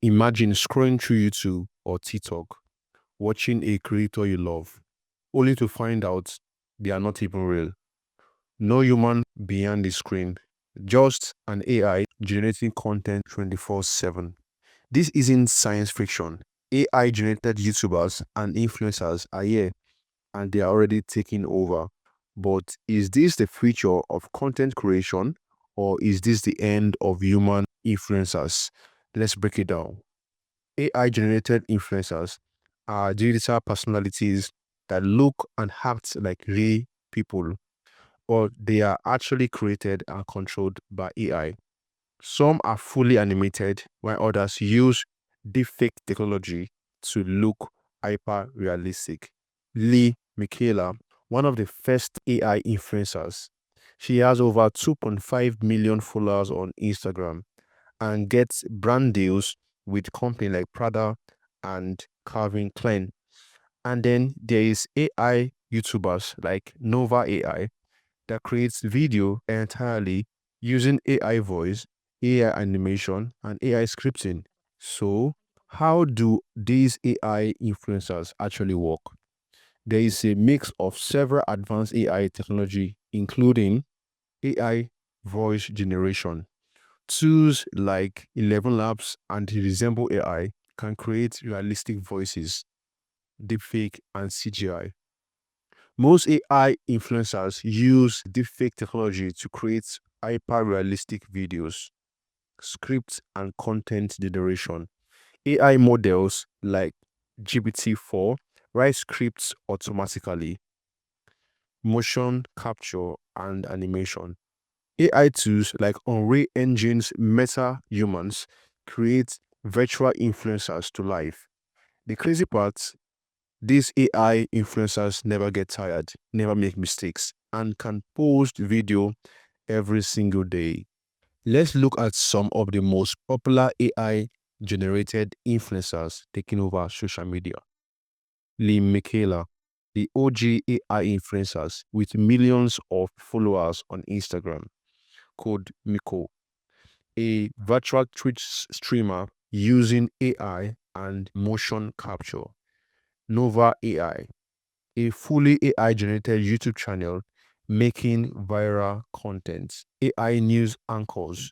Imagine scrolling through YouTube or TikTok, watching a creator you love, only to find out they are not even real. No human behind the screen, just an AI generating content 24/7. This isn't science fiction. AI generated YouTubers and influencers are here and they are already taking over. But is this the future of content creation or is this the end of human influencers? Let's break it down. AI generated influencers are digital personalities that look and act like real people, or they are actually created and controlled by AI. Some are fully animated, while others use deepfake technology to look hyper realistic. Miquela, one of the first AI influencers, she has over 2.5 million followers on Instagram and gets brand deals with companies like Prada and Calvin Klein. And then there is AI YouTubers like Nova AI that creates video entirely using AI voice, AI animation, and AI scripting. So, how do these AI influencers actually work? There is a mix of several advanced AI technology, including AI voice generation. Tools like 11 Labs and Resemble AI can create realistic voices, deepfake, and CGI. Most AI influencers use deepfake technology to create hyper-realistic videos, scripts, and content generation. AI models like GPT-4 write scripts automatically, motion capture, and animation. AI tools like Unreal Engine's Metahumans create virtual influencers to life. The crazy part, these AI influencers never get tired, never make mistakes, and can post video every single day. Let's look at some of the most popular AI generated influencers taking over social media. Miquela, the OG AI influencers with millions of followers on Instagram, called Miko, a virtual Twitch streamer using AI and motion capture. Nova AI, a fully AI generated YouTube channel making viral content. AI news anchors.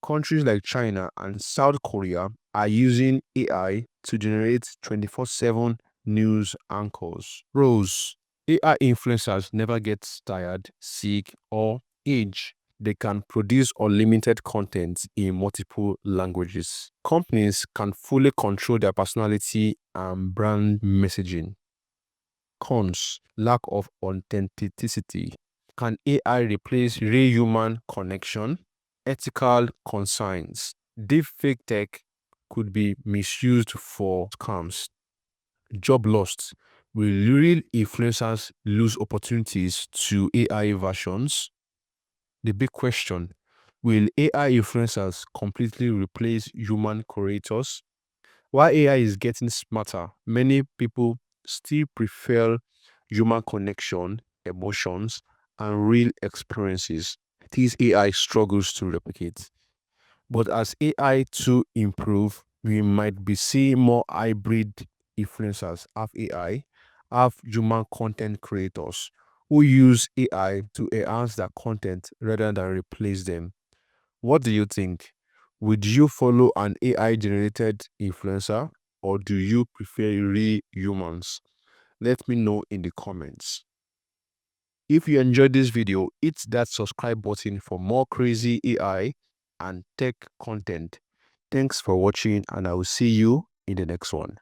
Countries like China and South Korea are using AI to generate 24/7 news anchors. Pros: AI influencers never get tired, sick, or age. They can produce unlimited content in multiple languages. Companies can fully control their personality and brand messaging. Cons: lack of authenticity. Can AI replace real human connection? Ethical concerns. Deepfake tech could be misused for scams. Job lost. Will real influencers lose opportunities to AI versions? The big question: will AI influencers completely replace human creators? While AI is getting smarter, many people still prefer human connection, emotions, and real experiences. These AI struggles to replicate. But as AI to improve, we might be seeing more hybrid influencers, have AI, have human content creators who use AI to enhance their content rather than replace them. What do you think? Would you follow an AI generated influencer or do you prefer real humans? Let me know in the comments. If you enjoyed this video, hit that subscribe button for more crazy AI and tech content. Thanks for watching and I will see you in the next one.